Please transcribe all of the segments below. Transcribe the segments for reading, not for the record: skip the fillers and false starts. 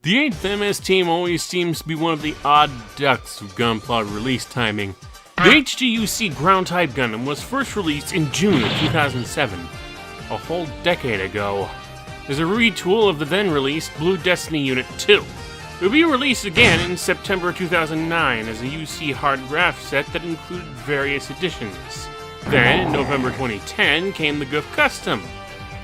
The 8th MS team always seems to be one of the odd ducks of Gunpla release timing. The HGUC ground-type Gundam was first released in June of 2007, a whole decade ago, as a retool of the then-released Blue Destiny Unit 2. It would be released again in September 2009 as a UC hard graph set that included various editions. Then, in November 2010, came the GUF Custom.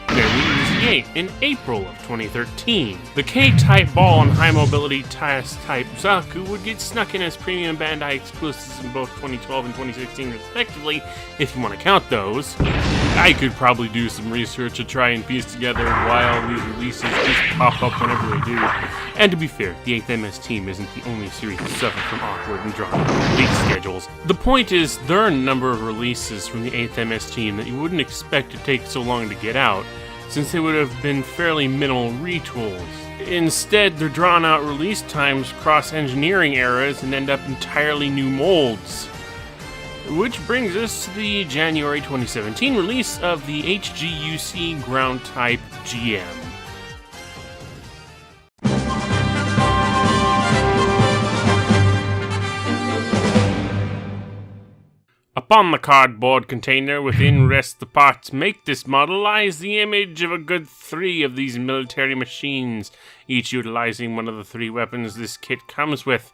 Then the UZ8 in April of 2013. The K-type ball and high-mobility TIAS-type Zaku would get snuck in as premium Bandai exclusives in both 2012 and 2016 respectively, if you want to count those. I could probably do some research to try and piece together why all these releases just pop up whenever they do. And to be fair, the 8th MS team isn't the only series to suffer from awkward and drawn-out release schedules. The point is, there are a number of releases from the 8th MS team that you wouldn't expect to take so long to get out, since they would have been fairly minimal retools. Instead, their drawn-out release times cross engineering eras and end up entirely new molds. Which brings us to the January 2017 release of the HGUC ground-type GM. Upon the cardboard container within rest the parts make this model lies the image of a good 3 of these military machines, each utilizing one of the 3 weapons this kit comes with,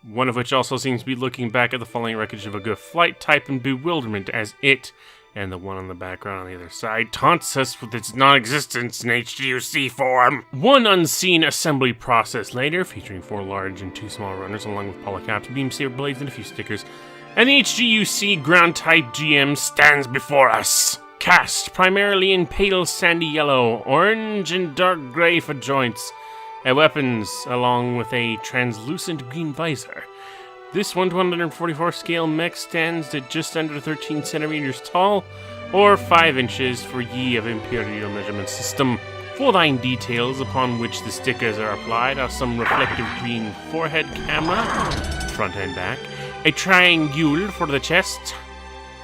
one of which also seems to be looking back at the falling wreckage of a good flight type in bewilderment as it, and the one on the background on the other side, taunts us with its non-existence in HGUC form. One unseen assembly process later, featuring 4 large and 2 small runners along with polycaps, beam saber blades, and a few stickers, and the HGUC ground-type GM stands before us. Cast primarily in pale sandy yellow, orange, and dark gray for joints, and weapons, along with a translucent green visor. This 1/144 scale mech stands at just under 13 centimeters tall, or 5 inches for ye of Imperial measurement system. Full line details upon which the stickers are applied are some reflective green forehead camera, front and back, a triangule for the chest,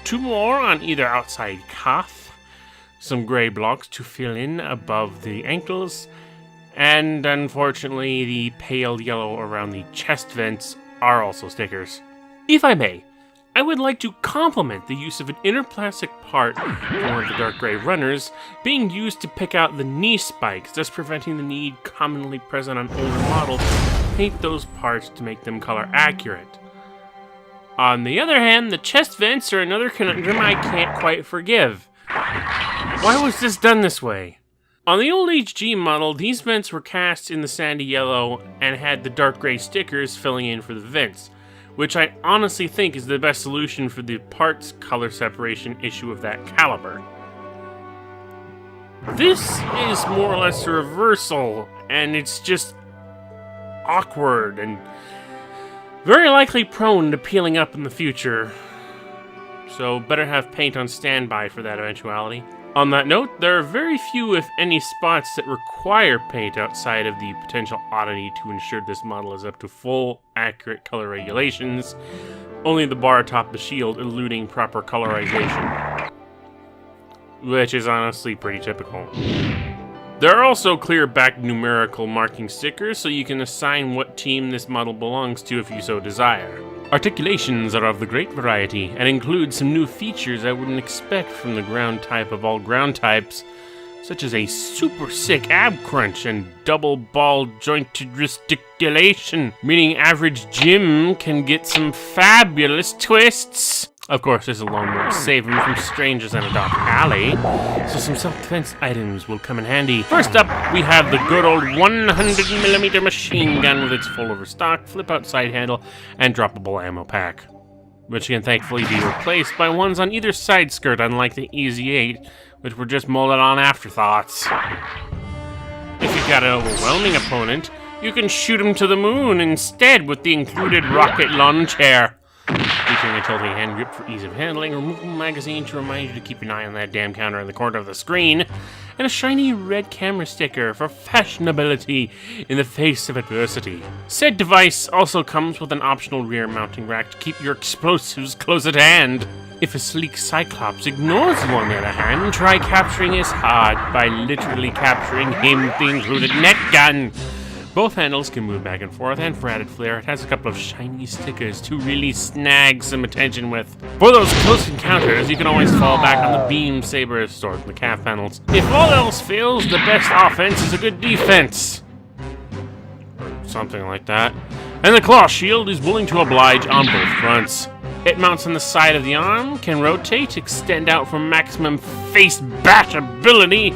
2 more on either outside calf, some gray blocks to fill in above the ankles, and unfortunately the pale yellow around the chest vents are also stickers. If I may, I would like to compliment the use of an inner plastic part for one of the dark gray runners being used to pick out the knee spikes, thus preventing the need commonly present on older models to paint those parts to make them color accurate. On the other hand, the chest vents are another conundrum I can't quite forgive. Why was this done this way? On the old HG model, these vents were cast in the sandy yellow and had the dark gray stickers filling in for the vents, which I honestly think is the best solution for the parts color separation issue of that caliber. This is more or less a reversal, and it's just awkward and very likely prone to peeling up in the future, so better have paint on standby for that eventuality. On that note, there are very few, if any, spots that require paint outside of the potential oddity to ensure this model is up to full, accurate color regulations, only the bar atop the shield eluding proper colorization, which is honestly pretty typical. There are also clear back numerical marking stickers, so you can assign what team this model belongs to if you so desire. Articulations are of the great variety, and include some new features I wouldn't expect from the ground type of all ground types, such as a super sick ab crunch and double ball jointed gesticulation, meaning average Jim can get some fabulous twists. Of course, there's a lawnmower to save him from strangers in a dark alley, so some self-defense items will come in handy. First up, we have the good old 100mm machine gun with its full overstock, flip-out side handle, and droppable ammo pack, which can thankfully be replaced by ones on either side skirt, unlike the EZ8, which were just molded on afterthoughts. If you've got an overwhelming opponent, you can shoot him to the moon instead with the included rocket launcher. Featuring a tilting hand grip for ease of handling, a removable magazine to remind you to keep an eye on that damn counter in the corner of the screen, and a shiny red camera sticker for fashionability in the face of adversity. Said device also comes with an optional rear mounting rack to keep your explosives close at hand. If a sleek Cyclops ignores you on the other hand, try capturing his heart by literally capturing him with the included net gun. Both handles can move back and forth, and for added flair, it has a couple of shiny stickers to really snag some attention with. For those close encounters, you can always fall back on the beam saber stored in the calf panels. If all else fails, the best offense is a good defense. Or something like that. And the claw shield is willing to oblige on both fronts. It mounts on the side of the arm, can rotate, extend out for maximum face bash ability,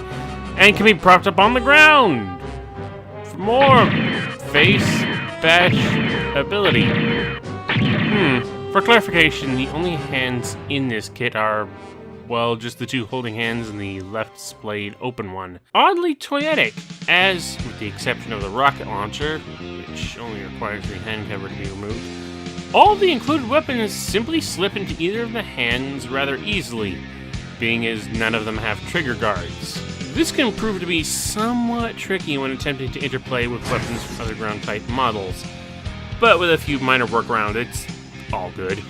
and can be propped up on the ground. More face bash ability. For clarification, the only hands in this kit are, well, just the two holding hands and the left displayed open one. Oddly toyetic, as, with the exception of the rocket launcher, which only requires the hand cover to be removed, all the included weapons simply slip into either of the hands rather easily, being as none of them have trigger guards. This can prove to be somewhat tricky when attempting to interplay with weapons from other ground-type models, but with a few minor workarounds, it's all good.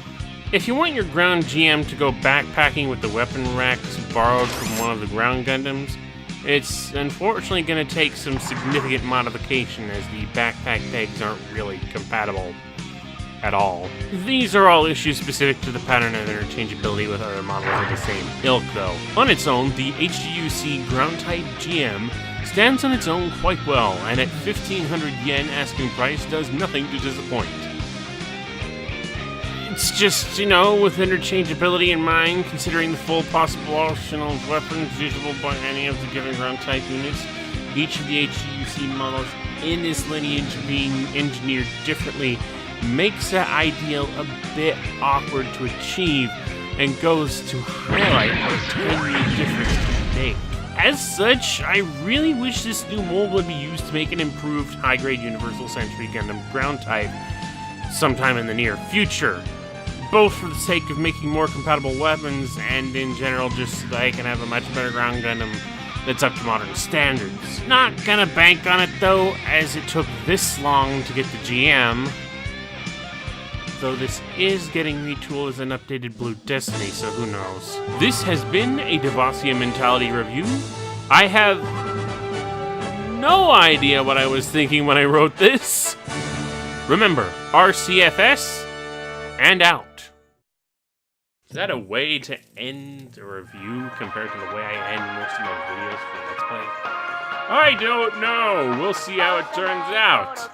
If you want your ground GM to go backpacking with the weapon racks borrowed from one of the ground Gundams, it's unfortunately going to take some significant modification as the backpack pegs aren't really compatible at all. These are all issues specific to the pattern of interchangeability with other models of the same ilk, though. On its own, the HGUC ground-type GM stands on its own quite well, and at 1,500 yen asking price does nothing to disappoint. It's just, with interchangeability in mind, considering the full possible arsenal of weapons usable by any of the given ground-type units, each of the HGUC models in this lineage being engineered differently makes that ideal a bit awkward to achieve and goes to highlight what a tiny difference can make. As such, I really wish this new mold would be used to make an improved high-grade Universal Century Gundam ground type sometime in the near future, both for the sake of making more compatible weapons and in general just so that I can have a much better ground Gundam that's up to modern standards. Not gonna bank on it though, as it took this long to get the GM. Though this is getting retooled as an updated Blue Destiny, so who knows. This has been a Devasia Mentality review. I have no idea what I was thinking when I wrote this. Remember, RCFS, and out. Is that a way to end a review compared to the way I end most of my videos for Let's Play? I don't know. We'll see how it turns out.